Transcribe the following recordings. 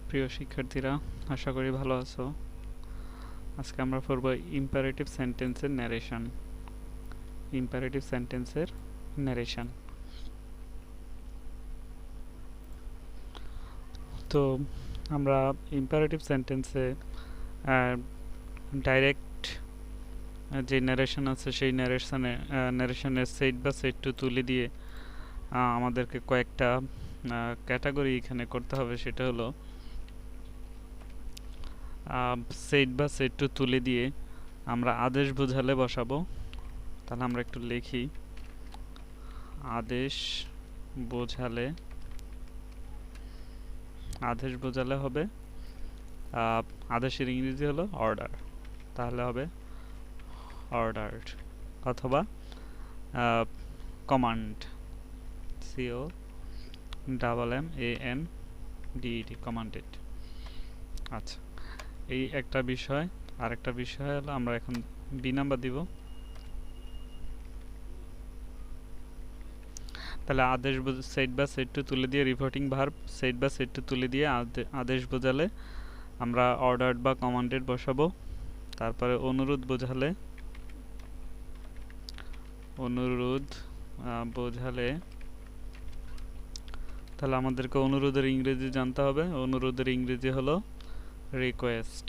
প্রিয় শিক্ষার্থীরা, আশা করি ভালো আছো। আজকে আমরা পড়ব ইম্পারেটিভ সেন্টেন্সের ন্যারেশন। ইম্পারেটিভ সেন্টেন্সের ন্যারেশন। তো আমরা ইম্পারেটিভ সেন্টেন্সে ডাইরেক্ট যে ন্যারেশন আছে সেই ন্যারেশনের সেট বা সেট টু তুলে দিয়ে আমাদেরকে কয়েকটা ক্যাটাগরি এখানে করতে হবে। সেটা হলো সেট বা সেট টু তুলে দিয়ে আমরা আদেশ বোঝালে বসাবো। তাহলে আমরা একটু লিখি, আদেশ বোঝালে হবে আদেশের ইংরেজি হলো অর্ডার, তাহলে হবে অর্ডারড, অথবা কমান্ড, COMMANDED, কমান্ডেড। আচ্ছা, এই একটা বিষয়। আর একটা বিষয় হলো আমরা এখন বি নাম্বার দিব। তাহলে আদেশ সেট বা সেট টু তুলে দিয়ে রিপোর্টিং ভার্ব সেট বা সেট টু তুলে দিয়ে আদেশ বোঝালে আমরা অর্ডারড বা কমান্ডেড বসাবো। তারপরে অনুরোধ বোঝালে তাহলে আমাদেরকে অনুরোধের ইংরেজি জানতে হবে। অনুরোধের ইংরেজি হলো রিকোয়েস্ট,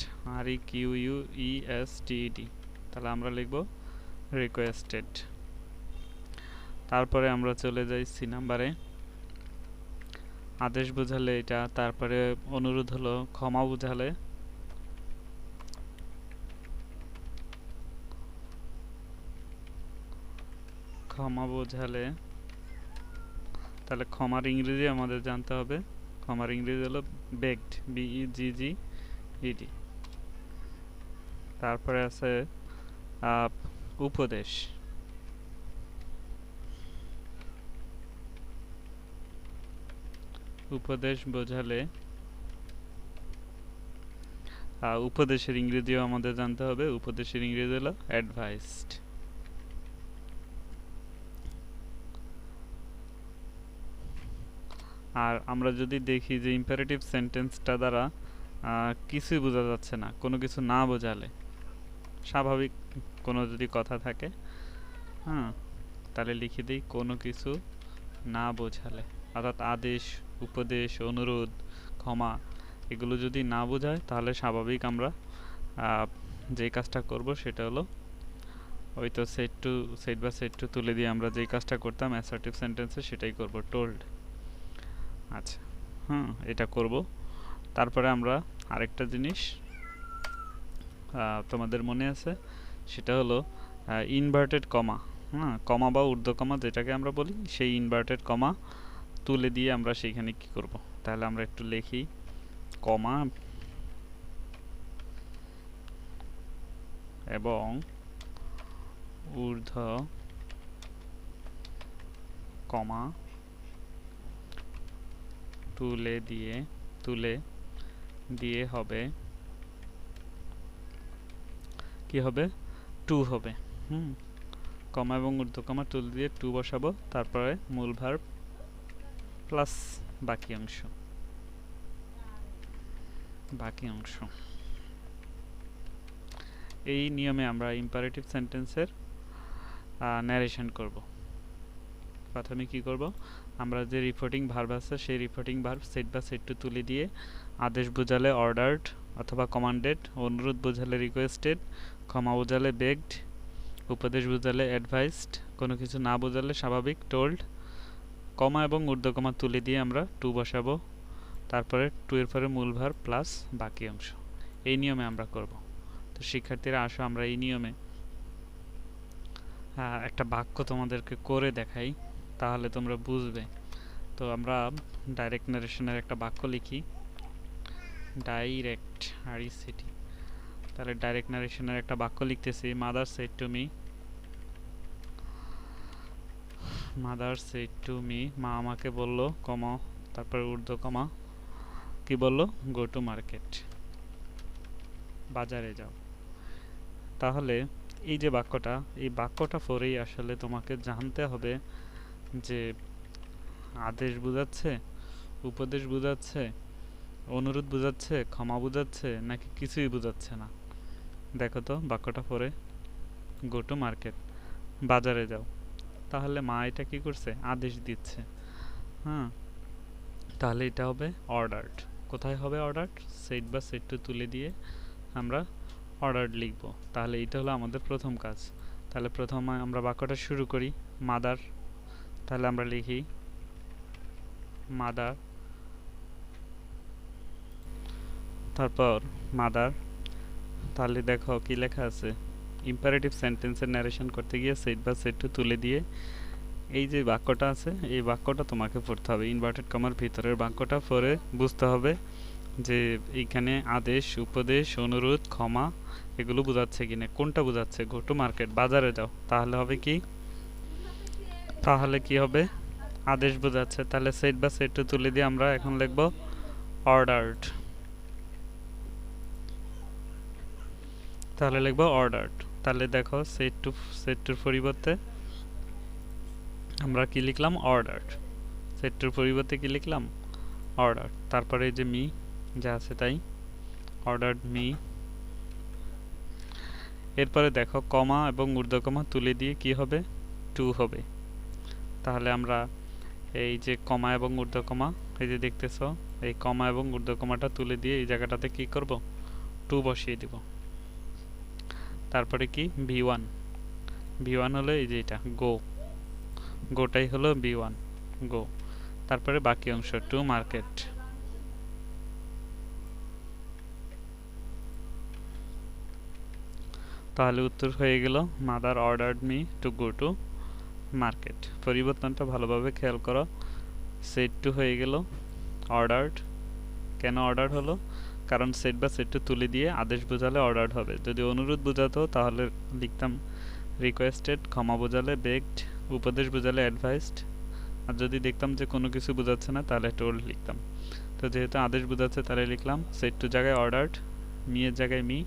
REQUESTED। তাহলে আমরা লিখব রিকোয়েস্টেড। তারপরে আমরা চলে যাই সি নাম্বারে। আদেশ বোঝালে এটা, তারপরে অনুরোধ হলো ক্ষমা বোঝালে তাহলে ক্ষমার ইংরেজি আমাদের জানতে হবে। ক্ষমার ইংরেজি হলো বেগড, BEGGED। তারপরে আছে উপদেশ। উপদেশ বোঝালে উপদেশের ইংরেজিও আমাদের জানতে হবে। উপদেশের ইংরেজি হলো অ্যাডভাইসড। আর আমরা যদি দেখি যে ইম্পারেটিভ সেন্টেন্সটা দ্বারা কিছুই বোঝা যাচ্ছে না, কোনো কিছু না বোঝালে, স্বাভাবিক কোনো যদি কথা থাকে, তাহলে লিখে দিই কোনো কিছু না বোঝালে, অর্থাৎ আদেশ, উপদেশ, অনুরোধ, ক্ষমা এগুলো যদি না বোঝায় তাহলে স্বাভাবিক আমরা যে কাজটা করব সেটা হলো ওই তো সেট বা সেট টু তুলে দিয়ে আমরা যেই কাজটা করতাম অ্যাসার্টিভ সেন্টেন্সে সেটাই করব, টোল্ড। আচ্ছা, এটা করব। তারপরে আমরা আরেকটা জিনিস তোমাদের মনে আছে, সেটা হলো ইনভার্টেড কমা। কমা বা ঊর্ধ্বকমা যেটাকে আমরা বলি, সেই ইনভার্টেড কমা তুলে দিয়ে আমরা সেইখানে কি করব। তাহলে আমরা একটু লিখি, কমা এবং ঊর্ধ্ব কমা তুলে দিয়ে হবে কি হবে, টু হবে। কমা এবং ঊর্ধ্বকমা তুলে দিয়ে টু বসাবো, তারপরে মূল ভার্ব প্লাস বাকি অংশ। এই নিয়মে আমরা ইম্পারেটিভ সেন্টেন্সের ন্যারেশন করব। প্রথমে কি করব, আমরা যে রিপোর্টিং ভার্ব আছে সেই রিপোর্টিং ভার্ব সেট বা সেট টু তুলে দিয়ে আদেশ বোঝালে অর্ডারড অথবা কমান্ডেড, অনুরোধ বোঝালে রিকোয়েস্টেড, ক্ষমা বোঝালে বেগড, উপদেশ বোঝালে অ্যাডভাইসড, কোনো কিছু না বোঝালে স্বাভাবিক, টোল্ড। কমা এবং ঊর্ধ্বকমা তুলে দিয়ে আমরা টু বসাবো, তারপরে টু এর পরে মূল ভার্ব প্লাস বাকি অংশ। এই নিয়মে আমরা করব। তো শিক্ষার্থীরা, আসো আমরা এই নিয়মে একটা বাক্য তোমাদেরকে করে দেখাই, তাহলে তোমরা বুঝবে। তো আমরা ডাইরেক্ট নারেশনের একটা বাক্য লিখি, ডাইরেক্ট RECT। তাহলে ডাইরেক্ট নারেশনের একটা বাক্য লিখতেছি, মাদার সেড টু মি, মা আমাকে বলল, কমা তারপরে ঊর্ধ্ব কমা কি বলল, গো টু মার্কেট, বাজারে যাও। তাহলে এই যে বাক্যটা, এই বাক্যটা পড়েই আসলে তোমাকে জানতে হবে যে আদেশ বোঝাচ্ছে, উপদেশ বোঝাচ্ছে, অনুরোধ বোঝাচ্ছে, ক্ষমা বোঝাচ্ছে, নাকি কিছুই বোঝাচ্ছে না? দেখো তো বাক্যটা পরে, গো টু মার্কেট, বাজারে যাও। তাহলে মা এটা কি করছে? আদেশ দিচ্ছে। হ্যাঁ, তাহলে এটা হবে অর্ডারড। কোথায় হবে অর্ডারড? সেট বা সেট টু তুলে দিয়ে আমরা অর্ডারড লিখব। তাহলে এটা হলো আমাদের প্রথম কাজ। তাহলে প্রথমে আমরা বাক্যটা শুরু করি, মাদার। তাহলে আমরা লিখি মাদার, তারপর মাদার। তাহলে দেখো কি লেখা আছে, ইম্পারেটিভ সেন্টেন্সের ন্যারেশন করতে গিয়ে সেট বা সেট টু তুলে দিয়ে এই যে বাক্যটা আছে, এই বাক্যটা তোমাকে পড়তে হবে। ইনভার্টেড কমার ভিতরের বাক্যটা পড়ে বুঝতে হবে যে এইখানে আদেশ, উপদেশ, অনুরোধ, ক্ষমা এগুলো বোঝাচ্ছে কিনা, কোনটা বোঝাচ্ছে। গো টু মার্কেট, বাজারে যাও। তাহলে হবে কি, তাহলে কি হবে, আদেশ বোঝাচ্ছে। তাহলে সেট বা সেট টু তুলে দিয়ে আমরা এখন লিখব অর্ডারড। তাহলে লিখব অর্ডারড। তাহলে দেখো সেট টুর পরিবর্তে আমরা কি লিখলাম, অর্ডারড। সেট টুর পরিবর্তে কি লিখলাম, অর্ডার। তারপরে এই যে মি যা আছে তাই, অর্ডারড মি। এরপরে দেখো কমা এবং ঊর্ধ্বকমা তুলে দিয়ে কি হবে, টু হবে। তাহলে আমরা এই যে কমা এবং ঊর্ধ্বকমা, এই যে দেখতেছো, এই কমা এবং ঊর্ধ্বকমাটা তুলে দিয়ে এই জায়গাটাতে কি করব, টু বসিয়ে দিব। তারপরে কি ভি1, ভি1 হলো এই যে এটা গো, গোটাই হলো ভি1, গো। তারপরে বাকি অংশ টু মার্কেট। তাহলে উত্তর হয়ে গেল mother ordered me to go to market. পরিবর্তনটা ভালোভাবে খেয়াল করো, সেট টু হয়ে গেল অর্ডারড। কেন অর্ডার হলো? কারণ সেট বা সেট টু তুলে দিয়ে আদেশ বোঝালে অর্ডারড হবে। যদি অনুরোধ বোঝাতো তাহলে লিখতাম রিকোয়েস্টেড, ক্ষমা বোঝালে বেগড, উপদেশ বোঝালে অ্যাডভাইসড। আর যদি দেখতাম যে কোনো কিছু বোঝাচ্ছে না তাহলে টোল্ড লিখতাম। তো যেহেতু আদেশ বোঝাচ্ছে তাহলে লিখলাম সেট টু জায়গায় অর্ডারড, মি এর জায়গায় মি,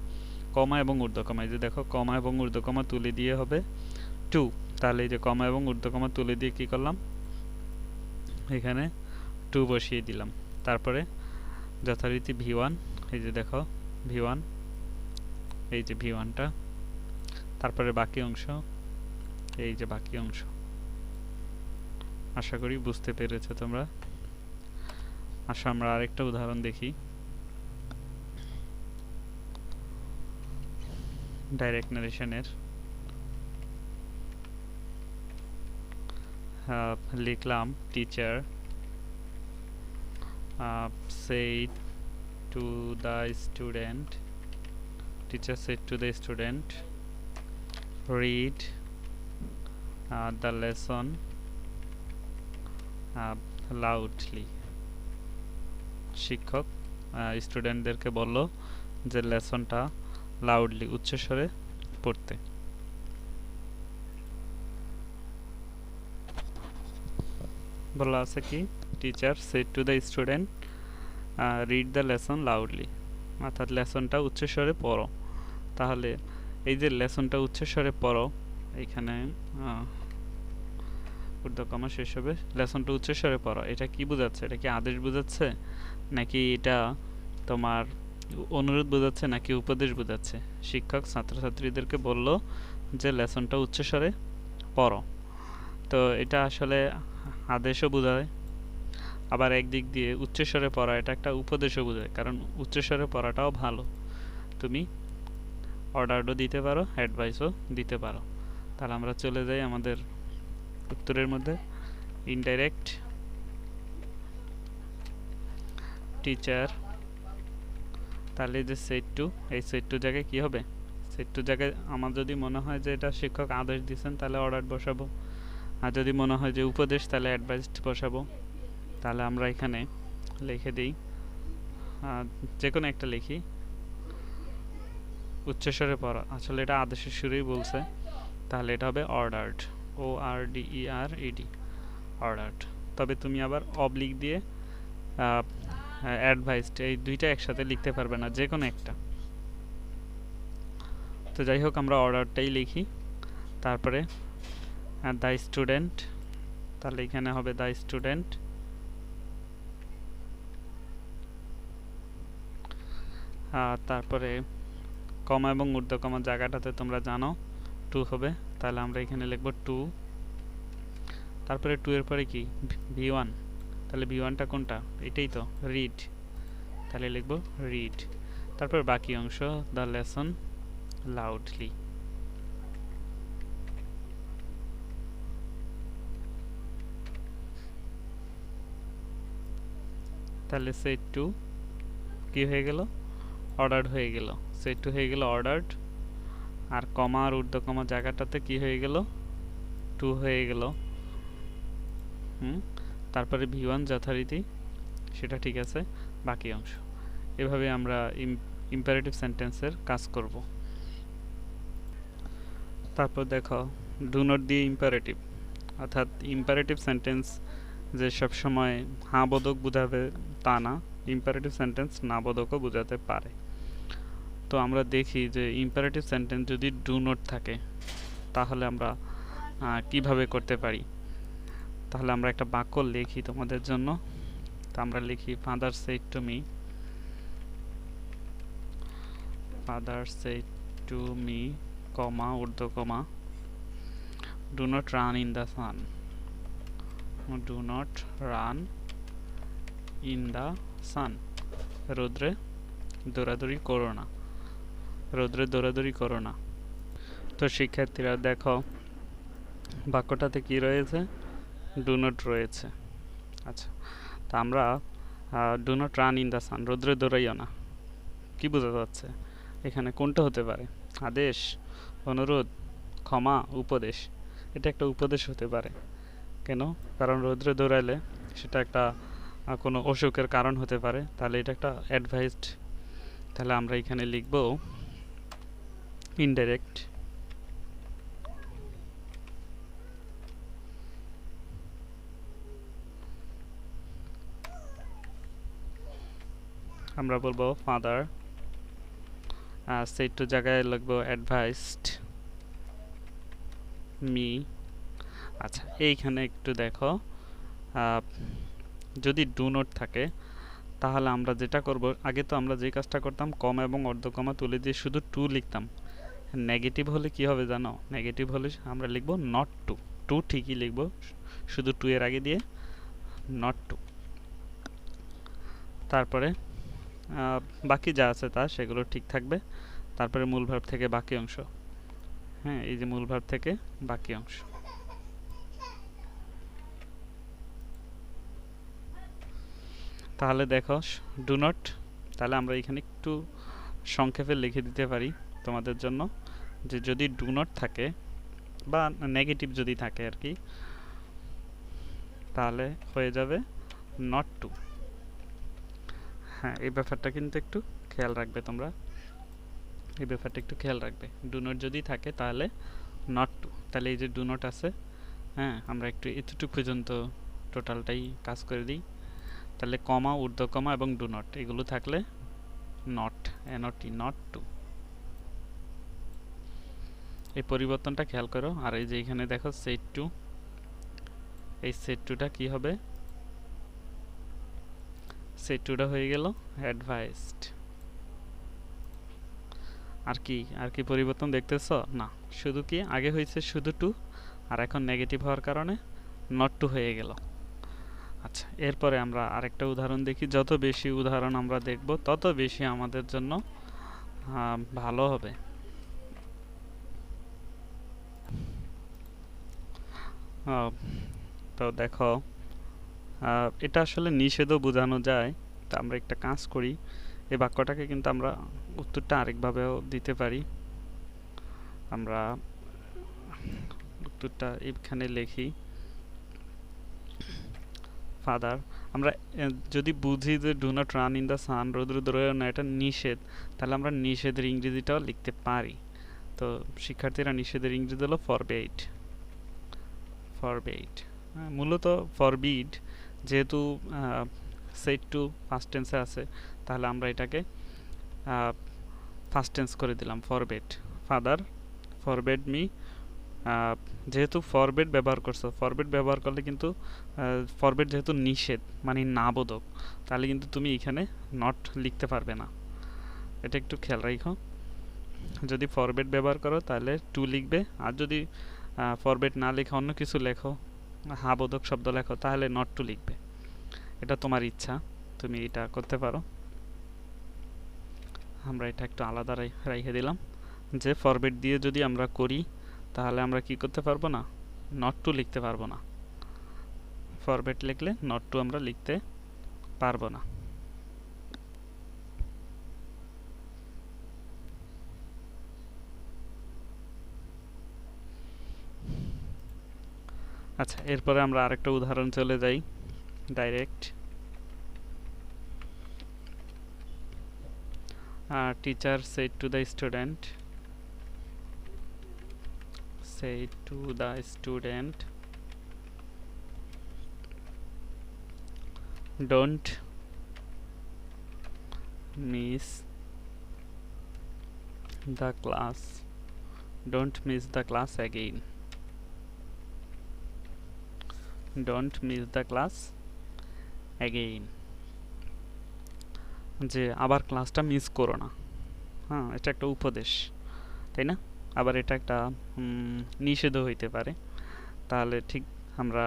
কমা এবং ঊর্ধ্বকমা, এই যে দেখো কমা এবং ঊর্ধ্বকমা তুলে দিয়ে হবে টু। তাহলে এই যে কমা এবং ঊর্ধ্বকমা তুলে দিয়ে কি করলাম, এখানে টু বসিয়ে দিলাম। তারপরে যথারীতি ভি1, এই যে দেখো ভি1, এই যে ভি1টা। তারপরে বাকি অংশ, এই যে বাকি অংশ। আশা করি বুঝতে পেরেছো তোমরা। আসো আমরা আরেকটা উদাহরণ দেখি। ডাইরেক্ট নারেশনের লিখলাম teacher said to the student, teacher said to the student, read the lesson loudly. শিক্ষক স্টুডেন্টদেরকে বলল যে লেসনটা লাউডলি, উচ্চস্বরে পড়তে। বলা আছে কি, teacher said to the student read the lesson loudly, অর্থাৎ লেসনটা উচ্চস্বরে পড়ো। তাহলে এই যে লেসনটা উচ্চস্বরে পড়ো, এইখানে ঊর্ধ্বকমা শেষ হবে, লেসনটা উচ্চস্বরে পড়ো, এটা কি বোঝাচ্ছে? এটা কি আদেশ বোঝাচ্ছে, নাকি এটা তোমার অনুরোধ বোঝাচ্ছে, নাকি উপদেশ বোঝাচ্ছে? শিক্ষক ছাত্রছাত্রীদেরকে বলল যে লেসনটা উচ্চস্বরে পড়ো। তো এটা আসলে আদেশও বোঝায়, আবার একদিক দিয়ে উচ্চস্বরে পড়া এটা একটা উপদেশও বোঝায়, কারণ উচ্চস্বরে পড়াটাও ভালো। তুমি অর্ডারও দিতে পারো, অ্যাডভাইসও দিতে পারো। তাহলে আমরা চলে যাই আমাদের উত্তরের মধ্যে। ইনডাইরেক্ট টিচার, তাহলে যে সেট টু, এই সেট টু জায়গায় কি হবে, সেট টু জায়গায় আমার যদি মনে হয় যে এটা শিক্ষক আদেশ দিচ্ছেন তাহলে অর্ডার বসাবো, আর যদি মনে হয় যে উপদেশ তাহলে অ্যাডভাইসড বসাবো। তাহলে আমরা এখানে লিখে দিই, যে কোনো একটা লিখি, উচ্চস্বরে পড়া, আসলে এটা আদেশের সুরেই বলছে, তাহলে এটা হবে অর্ডারড, ORDERED, অর্ডারড। তবে তুমি আবার অবলিক দিয়ে অ্যাডভাইসড এই দুইটা একসাথে লিখতে পারবে না, যে কোনো একটা। তো যাই হোক আমরা অর্ডারটাই লিখি। তারপরে দ্য স্টুডেন্ট, তাহলে এখানে হবে দ্য স্টুডেন্ট তারপরে কমা এবং ঊর্ধ্বকমা জায়গাটাতে তোমরা জানো 2 হবে, তাহলে আমরা এখানে লিখব 2। তারপরে 2 এর পরে কি v1, তাহলে v1টা কোনটা, এটাই তো রিড, তাহলে লিখব রিড। তারপর বাকি অংশ দ্য লেসন লাউডলি। তাহলে সেট টু কি হয়ে গেল, অর্ডার্ড হয়ে গেল, সেট টু হয়ে গেল অর্ডার্ড। আর কমা আর ঊর্ধ্বকমা জায়গাটাতে কি হয়ে গেল, 2 হয়ে গেল। তারপরে v1 যথারীতি, সেটা ঠিক আছে। বাকি অংশ এভাবে আমরা ইম্পারেটিভ সেন্টেন্সের কাজ করব। তারপর দেখো ডু নট দিয়ে ইম্পারেটিভ, অর্থাৎ ইম্পারেটিভ সেন্টেন্স যে সব সময় হ্যাঁ বোধক বোঝাবে তা না, ইম্পারেটিভ সেন্টেন্স না বোধকও বোঝাতে পারে। তো আমরা দেখি যে ইম্পারেটিভ সেন্টেন্স যদি ডু নট থাকে তাহলে আমরা কিভাবে করতে পারি। তাহলে আমরা একটা বাক্য লিখি তোমাদের জন্য। তো আমরা লিখি father said to me, father said to me comma ঊর্ধ্বকমা do not run in the sun, do not run in the sun, রৌদ্রে দৌড়াদৌড়ি করো না, রৌদ্রে দৌড়াদৌড়ি করো না। তো শিক্ষার্থীরা দেখো বাক্যটাতে কি রয়েছে, ডু নট রয়েছে। আচ্ছা, তা আমরা do not run in the sun, রৌদ্রে দৌড়াইও না, কি বোঝা যাচ্ছে এখানে, কোনটা হতে পারে, আদেশ, অনুরোধ, ক্ষমা, উপদেশ? এটা একটা উপদেশ হতে পারে। কেন? কারণ রৌদ্রে দৌড়াইলে সেটা একটা কোনো অসুখের কারণ হতে পারে, তাহলে এটা একটা অ্যাডভাইসড। তাহলে আমরা এখানে লিখব ইনডাইরেক্ট। আমরা বলবো ফাদার সেট টু জায়গায় লিখবো অ্যাডভাইসড মি। আচ্ছা, এইখানে একটু দেখো, যদি ডু নট থাকে তাহলে আমরা যেটা করব, আগে তো আমরা যে কাজটা করতাম কমা এবং অর্ধকমা তুলে দিয়ে শুধু টু লিখতাম। নেগেটিভ হলে কি হবে জানো, নেগেটিভ হলে আমরা লিখব নট টু, টু ঠিকই লিখব, শুধু টু এর আগে দিয়ে নট টু। তারপরে বাকি যা আছে তা সেগুলো ঠিক থাকবে। তারপরে মূল ভার্ব থেকে বাকি অংশ, হ্যাঁ এই যে মূল ভার্ব থেকে বাকি অংশ। তাহলে দেখো ডু নট, তাহলে আমরা এখানে একটু সংক্ষেপে লিখে দিতে পারি তোমাদের জন্য, যে যদি ডু নট থাকে বা নেগেটিভ যদি থাকে আর কি, তাহলে হয়ে যাবে নট টু। হ্যাঁ, এই ব্যাপারটা কিন্তু একটু খেয়াল রাখবে তোমরা, এই ব্যাপারটা একটু খেয়াল রাখবে। ডু নট যদি থাকে তাহলে নট টু, তাহলে এই যে ডু নট আছে, হ্যাঁ আমরা একটু এতটুকু পর্যন্ত টোটালটাই কাজ করে দিই। তাহলে কমা, ঊর্ধ্বকমা এবং ডু নট এগুলো থাকলে নট, এনটি, নট টু। এই পরিবর্তনটা খেয়াল করো। আর এই যে এখানে দেখো সেট টু, এই সেট টুটা কি হবে, সেট টুটা হয়ে গেল অ্যাডভাইসড। আর কি পরিবর্তন দেখতেছো? না, শুধু কি আগে হয়েছে শুধু টু, আর এখন নেগেটিভ হওয়ার কারণে নট টু হয়ে গেল। আচ্ছা, এরপরে আমরা আরেকটা উদাহরণ দেখি। যত বেশি উদাহরণ আমরা দেখব তত বেশি আমাদের জন্য ভালো হবে। তো দেখো এটা আসলে নিষেধও বোঝানো যায়। তো আমরা একটা কাজ করি, এই বাক্যটাকে কিন্তু আমরা উত্তরটা আরেকভাবেও দিতে পারি। আমরা উত্তরটা এখানে লিখি ফাদার। আমরা যদি বুঝি যে do not run in the সান, রৌদ্র দৌড়াইও না, এটা নিষেধ, তাহলে আমরা নিষেধের ইংরেজিটাও লিখতে পারি। তো শিক্ষার্থীরা নিষেধের ইংরেজি হলো ফরবেইড। ফরবেইড মূলত ফরবিড, যেহেতু সেট টু ফার্স্ট টেন্সে আছে, তাহলে আমরা এটাকে ফার্স্ট টেন্স করে দিলাম ফরবেড। ফাদার ফরবেড মি, যেহেতু ফরবেড ব্যবহার করছো, ফরবেড ব্যবহার করলে কিন্তু ফরবেড যেহেতু নিষেধ মানে না বোধক, তাহলে কিন্তু তুমি এখানে নট লিখতে পারবে না। এটা একটু খেয়াল রাখো। যদি ফরম্যাট ব্যবহার করো তাহলে টু লিখবে, আর যদি ফরম্যাট না লিখে অন্য কিছু লেখো, হ্যাঁ বোধক শব্দ লেখো, তাহলে নট টু লিখবে। এটা তোমার ইচ্ছা, তুমি এটা করতে পারো। আমরা এটা একটু আলাদা রেখে দিলাম, যে ফরম্যাট দিয়ে যদি আমরা করি তাহলে আমরা কি করতে পারবো না, নট টু লিখতে পারবো না। ফরম্যাট লিখলে নট টু আমরা লিখতে পারবো না। আচ্ছা, এরপরে আমরা আরেকটা উদাহরণ চলে যাই direct. Teacher said to the student, don't miss the class again. Don't miss the class again, যে আবার ক্লাসটা মিস করো না। হ্যাঁ, এটা একটা উপদেশ, তাই না? আবার এটা একটা নিষেধও হইতে পারে। তাহলে ঠিক আমরা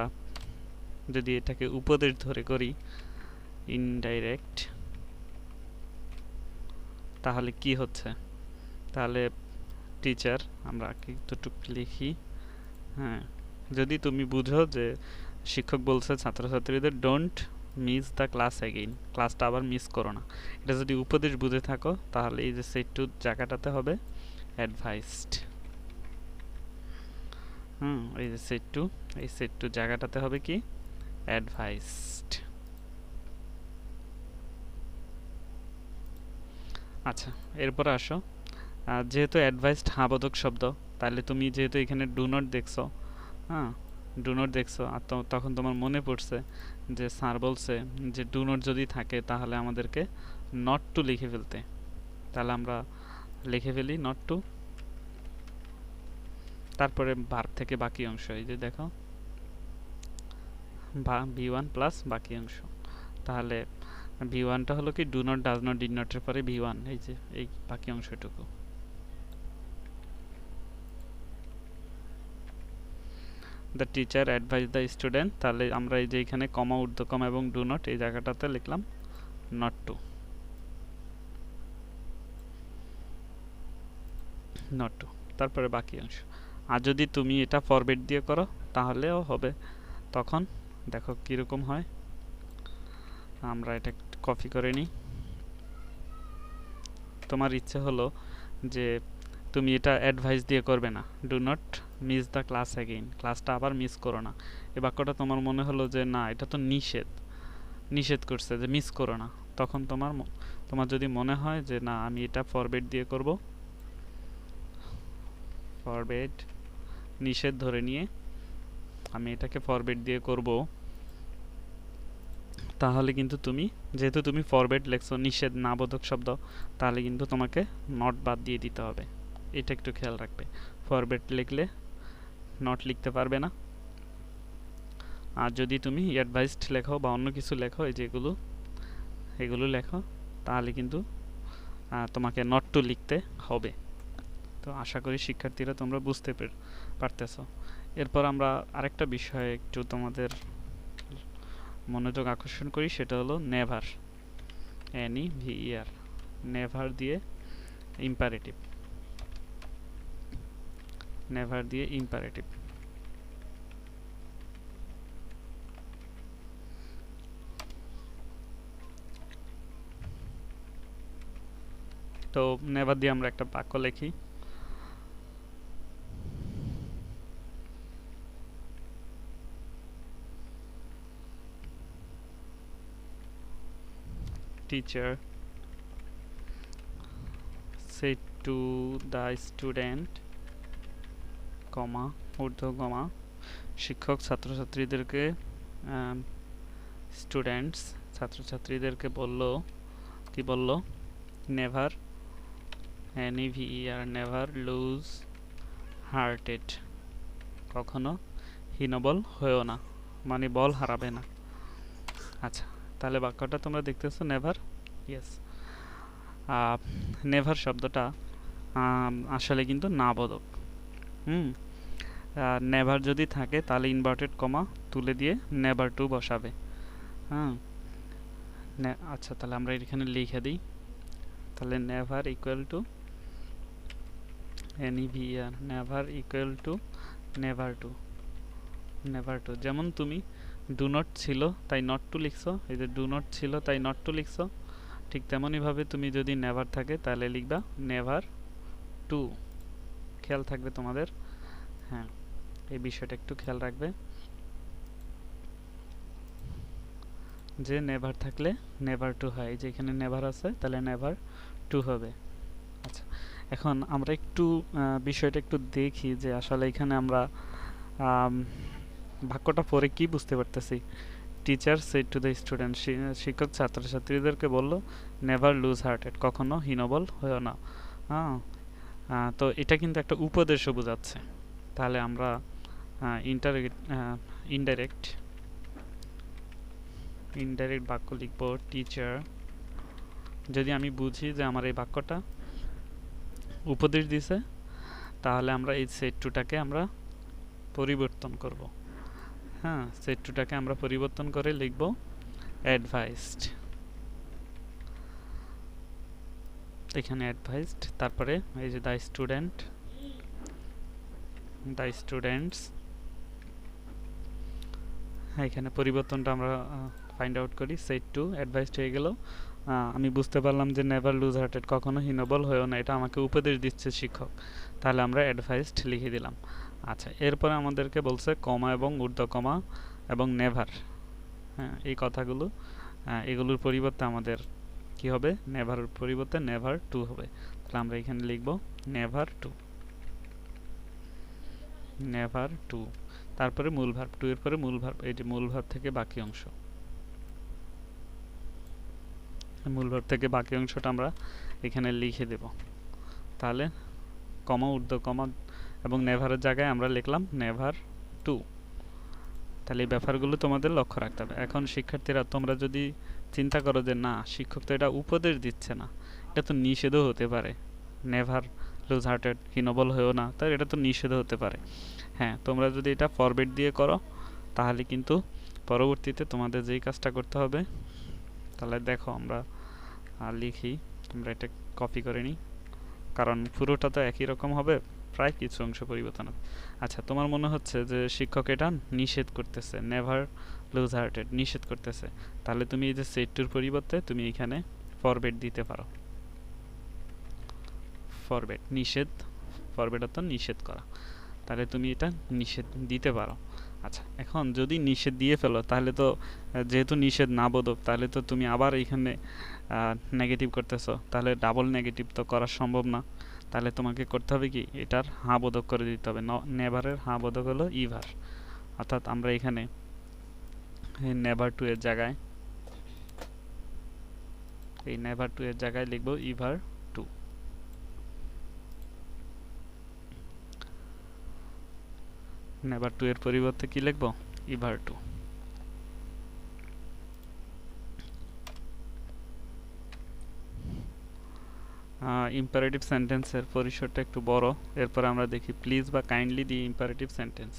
যদি এটাকে উপদেশ ধরে করি ইনডাইরেক্ট, তাহলে কি হচ্ছে? তাহলে টিচার, আমরা একটু লিখি। হ্যাঁ, যদি তুমি বুঝো যে শিক্ষক বলছে ছাত্রছাত্রীদের don't miss the class again, ক্লাসটা আবার মিস করো না, এটা যদি উপদেশ বুঝে থাকো তাহলে এই যে সেট টু জায়গাটাতে হবে অ্যাডভাইসড। এই যে সেট টু জায়গাটাতে হবে কি, অ্যাডভাইসড। আচ্ছা, এরপর আসো, যেহেতু অ্যাডভাইসড হাবোধক শব্দ, তাহলে তুমি যেহেতু এখানে ডু নট দেখছো, ডু নট দেখছো, আর তখন তোমার মনে পড়ছে যে স্যার বলছে যে ডু নট যদি থাকে তাহলে আমাদেরকে নট টু লিখে ফেলতে। তাহলে আমরা লিখে ফেলি নট টু, তারপরে ভার্ব থেকে বাকি অংশ, এই যে দেখো V1 প্লাস বাকি অংশ। তাহলে V1টা হলো কি do not, does not, did নটের পরে V1, এই যে এই বাকি অংশটুকু। The teacher advise the student, তাহলে আমরা এই যে এখানে কমা, ঊর্ধ্বকমা এবং ডু নট এই জায়গাটাতে লিখলাম নট টু, তারপরে বাকি অংশ। আর যদি তুমি এটা ফরম্যাট দিয়ে করো তাহলেও হবে। তখন দেখো কীরকম হয়, আমরা এটা কপি করে নিই। তোমার ইচ্ছে হলো যে তুমি এটা অ্যাডভাইস দিয়ে করবে না, do not miss the class again, ক্লাসটা আবার মিস করো না। এই বাক্যটা তোমার মনে হলো যে না, এটা তো নিষেধ করছে যে মিস করো না, তখন তোমার যদি মনে হয় যে না আমি এটা ফরম্যাট দিয়ে করব, ফরম্যাট নিষেধ ধরে নিয়ে আমি এটাকে ফরম্যাট দিয়ে করব, তাহলে কিন্তু তুমি যেহেতু তুমি ফরম্যাট লেখছো নিষেধ না বোধক শব্দ, তাহলে কিন্তু তোমাকে নট বাদ দিয়ে দিতে হবে। এটা একটু খেয়াল রাখবে, ফরম্যাট লিখলে নট লিখতে পারবে না। আর যদি তুমি অ্যাডভাইসড লেখো বা অন্য কিছু লেখো, এই যেগুলো এগুলো লেখো, তাহলে কিন্তু তোমাকে নট টু লিখতে হবে। তো আশা করি শিক্ষার্থীরা তোমরা বুঝতে পারতেছো। এরপর আমরা আরেকটা বিষয়ে একটু তোমাদের মনোযোগ আকর্ষণ করি, সেটা হলো নেভার, NEVER, নেভার দিয়ে ইম্পারেটিভ, নেভার দিয়ে ইম্পারেটিভ। তো নেভার দিয়ে আমরা একটা বাক্য লিখি, teacher said to the student, কমা ঊর্ধ্বকমা, শিক্ষক ছাত্রছাত্রীদেরকে স্টুডেন্টস ছাত্রছাত্রীদেরকে বলল, কি বলল, never, NEVER, never loose hearted, কখনো হীনবল হয়েও না, মানে বল হারাবে না। আচ্ছা, তাহলে বাক্যটা তোমরা দেখতেছো নেভার, ইয়েস। নেভার শব্দটা আসলে কিন্তু না বোধক। হুম নেভার যদি থাকে তাহলে ইনভার্টেড কমা তুলে দিয়ে নেভার টু বসাবে। হ্যাঁ আচ্ছা, তাহলে আমরা এখানে লিখে দিই। তাহলে never equal to NEVER, never equal to never to. Never to যেমন তুমি ডু নট ছিল তাই নট টু লিখছো, এই যে ডু নট ছিল তাই নট টু লিখছো, ঠিক তেমনইভাবে তুমি যদি নেভার থাকে তাহলে লিখবা নেভার টু। খেয়াল থাকবে তোমাদের, হ্যাঁ এই বিষয়টা একটু খেয়াল রাখবে যে নেভার থাকলে নেভার টু হয়। এই যে এখানে নেভার আছে তাহলে নেভার টু হবে। আচ্ছা, এখন আমরা একটু বিষয়টা একটু দেখি যে আসলে এখানে আমরা বাক্যটা পরে কি বুঝতে পারতেছি। Teacher said to the student, শিক্ষক ছাত্রছাত্রীদেরকে বলল নেভার লুজ হার্টেড, কখনো হীনবল হয়েও না। হ্যাঁ তো এটা কিন্তু একটা উপদেশও বোঝাচ্ছে। তাহলে আমরা ইনডাইরেক্ট বাক্য লিখব টিচার। যদি আমি বুঝি যে আমার এই বাক্যটা উপদেশ দিছে, তাহলে আমরা এই সেট টুটাকে আমরা পরিবর্তন করব। হ্যাঁ সেট টুটাকে আমরা পরিবর্তন করে লিখব অ্যাডভাইসড। এখানে অ্যাডভাইসড, তারপরে এই যে দ্য স্টুডেন্টস, এখানে পরিবর্তনটা আমরা ফাইন্ড আউট করি। সেট টু অ্যাডভাইসড হয়ে গেল। আমি বুঝতে পারলাম যে নেভার লুজ হার্টেড, কখনো হীনবল হয়েও না, এটা আমাকে উপদেশ দিচ্ছে শিক্ষক, তাহলে আমরা অ্যাডভাইসড লিখে দিলাম। আচ্ছা, এরপরে আমাদেরকে বলছে কমা এবং ঊর্ধ্ব কমা এবং নেভার। হ্যাঁ এই কথাগুলো এগুলোর পরিবর্তে আমাদের কি হবে, নেভার পরিবর্তে নেভার টু হবে। তাহলে আমরা এখানে লিখব নেভার টু, নেভার টু। তারপরে মূল ভার্ব, টু এর পরে মূল ভার্ব, এই যে মূল ভার্ব থেকে বাকি অংশ, মূল ভার্ব থেকে বাকি অংশটা আমরা এখানে লিখে দেব। তাহলে কমা ঊর্ধ্ব কমা এবং নেভারের জায়গায় আমরা লিখলাম নেভার টু। তাহলে এই ব্যাপারগুলো তোমাদের লক্ষ্য রাখতে হবে। এখন শিক্ষার্থীরা তোমরা যদি চিন্তা করো যে না শিক্ষক তো এটা উপদেশ দিচ্ছে না, এটা তো নিষেধও হতে পারে, নেভার লুজ হার্টেড হীনবল হয়েও না, তাই এটা তো নিষেধও হতে পারে। হ্যাঁ তোমরা যদি এটা ফরওয়ার্ড দিয়ে করো তাহলে কিন্তু পরবর্তীতে তোমাদের যেই কাজটা করতে হবে, তাহলে দেখো আমরা লিখি, আমরা এটা কপি করে নিই, কারণ পুরোটা তো একই রকম হবে, প্রায় কিছু অংশ পরিবর্তন হবে। আচ্ছা, তোমার মনে হচ্ছে যে শিক্ষক এটা নিষেধ করতেছে, নেভার লুজ হার্টেড নিষেধ করতেছে, তাহলে তুমি এই যে সেট টুর পরিবর্তে তুমি এখানে ফরওয়ার্ড দিতে পারো। ফরওয়ার্ড নিষেধ, ফরওয়ার্ড অর্থ নিষেধ করা, তাহলে তুমি এটা নিষেধ দিতে পারো। আচ্ছা, এখন যদি নিষেধ দিয়ে ফেলো তাহলে তো যেহেতু নিষেধ না বোধক, তাহলে তো তুমি আবার এখানে নেগেটিভ করতেছো, তাহলে ডাবল নেগেটিভ তো করা সম্ভব না। তাহলে তোমাকে করতে হবে কি, এটার হাঁ বোধক করে দিতে হবে। নেভারের হাঁ বোধক হলো ইভার, অর্থাৎ আমরা এখানে নেভার টু এর জায়গায়, এই নেভার টু এর জায়গায় লিখবো ইভার টু। নেভার টু এর পরিবর্তে কি লিখবো, ইভার টু। ইম্পারেটিভ সেন্টেন্সের পরিসরটা একটু বড়, এরপর আমরা দেখি প্লিজ বা kindly the imperative sentence.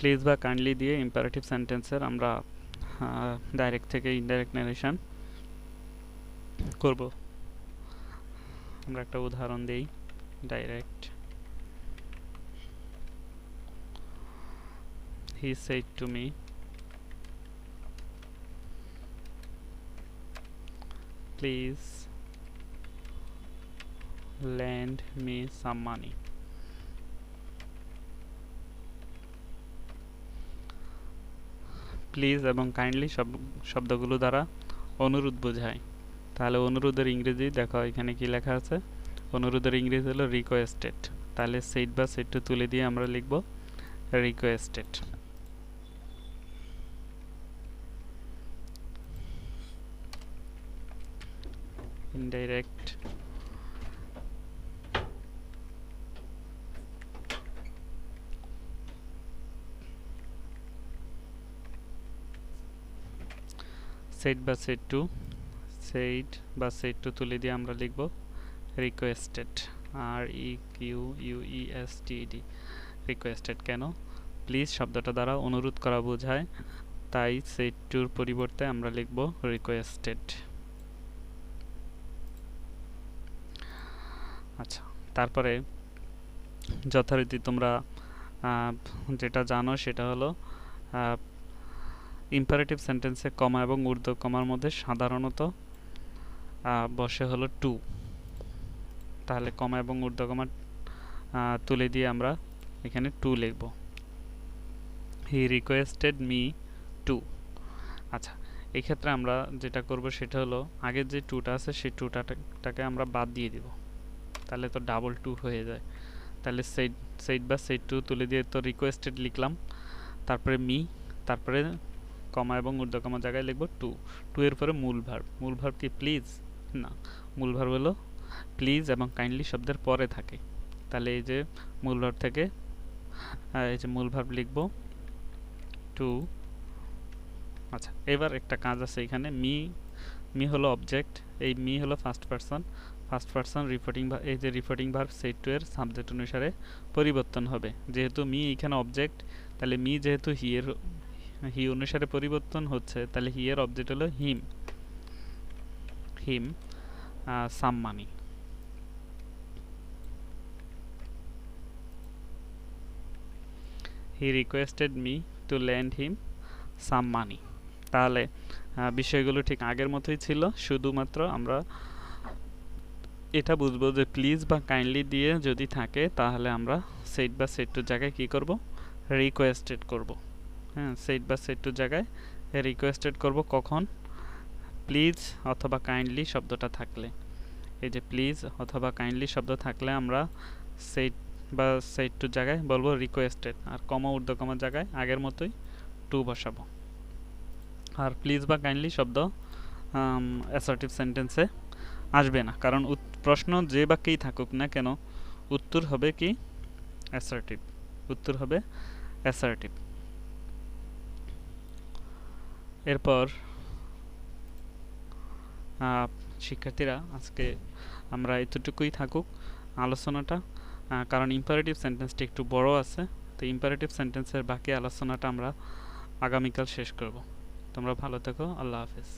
Please বা কাইন্ডলি দিয়ে ইম্পারেটিভ সেন্টেন্সের আমরা ডাইরেক্ট থেকে ইনডাইরেক্ট নারেশন করব। আমরা একটা উদাহরণ দেই, direct. He said to me, please lend me some money. Please এবং কাইন্ডলি শব্দগুলো দ্বারা অনুরোধ বোঝায়। তাহলে অনুরোধের ইংরেজি দেখো এখানে কি লেখা আছে, অনুরোধের ইংরেজি হলো রিকোয়েস্টেড। তাহলে সেট বা সেট টু তুলে দিয়ে আমরা লিখব রিকোয়েস্টেড। ইনডাইরেক্ট সেট বা সেট টু তুলে দিয়ে আমরা লিখব রিকোয়েস্টেড, REQUESTED, রিকোয়েস্টেড। কেন? প্লিজ শব্দটা দ্বারা অনুরোধ করা বোঝায়, তাই সেট টুর পরিবর্তে আমরা লিখব রিকোয়েস্টেড। আচ্ছা, তারপরে যথারীতি তোমরা যেটা জানো সেটা হলো ইম্পারেটিভ সেন্টেন্সে কমা এবং ঊর্ধ্ব কমার মধ্যে সাধারণত বসে হলো টু। তাহলে কমা এবং ঊর্ধ্ব কমা তুলে দিয়ে আমরা এখানে টু লিখব। হি রিকোয়েস্টেড মি টু। আচ্ছা, এই ক্ষেত্রে আমরা যেটা করব সেটা হলো আগের যে টুটা আছে সেই টুটাকে আমরা বাদ দিয়ে দিব, তাহলে তো ডাবল টু হয়ে যায়। তাহলে সেট বা সেট টু তুলে দিয়ে তো রিকোয়েস্টেড লিখলাম, তারপরে মি, তারপরে কমা এবং ঊর্ধ্বকমা জায়গায় লিখব টু। টু এর পরে মূল ভার্ব কি প্লিজ? না, মূল ভার্ব হলো প্লিজ এবং কাইন্ডলি শব্দের পরে থাকে। তাহলে এই যে মূল ভার্ব থেকে এই যে মূল ভার্ব লিখব টু। আচ্ছা, এবার একটা কাজ আছে এখানে। মি হলো অবজেক্ট, এই মি হলো ফার্স্ট পারসন রিপোর্টিং, এই যে রিপোর্টিং ভার্ব সেট টু এর সাবজেক্ট অনুসারে পরিবর্তন হবে। যেহেতু মি এখানে অবজেক্ট, তাহলে মি যেহেতু হি অনুসারে পরিবর্তন হচ্ছে, তাহলে হি এর অবজেক্ট হলো him some money. He requested me to lend him some money. তাহলে বিষয়গুলো ঠিক আগের মতোই ছিল, শুধুমাত্র আমরা এটা বুঝবো যে প্লিজ বা কাইন্ডলি দিয়ে যদি থাকে তাহলে আমরা সেট বা সেট টু জায়গায় কি করব? রিকোয়েস্টেড করব। হ্যাঁ, সেট বা সেট টু জায়গায় রিকোয়েস্টেড করব কখন? প্লিজ অথবা কাইন্ডলি শব্দটা থাকলে। এই যে প্লিজ অথবা কাইন্ডলি শব্দ থাকলে আমরা সেট বা সেট টু জায়গায় বলবো রিকোয়েস্টেড, আর কমা ঊর্ধ্বকমার জায়গায় আগের মতোই টু বসাবো। আর প্লিজ বা কাইন্ডলি শব্দ অ্যাসার্টিভ সেন্টেন্সে আসবে না, কারণ প্রশ্ন যে বাক্যেই থাকুক না কেন উত্তর হবে কি? অ্যাসার্টিভ। উত্তর হবে অ্যাসার্টিভ। এরপর শিক্ষার্থীরা আজকে আমরা এতটুকুই থাকুক আলোচনাটা, কারণ ইম্পারেটিভ সেন্টেন্সটি একটু বড় আছে, তো ইম্পারেটিভ সেন্টেন্সের বাকি আলোচনাটা আমরা আগামীকাল শেষ করব। তোমরা ভালো থেকো, আল্লাহ হাফেজ।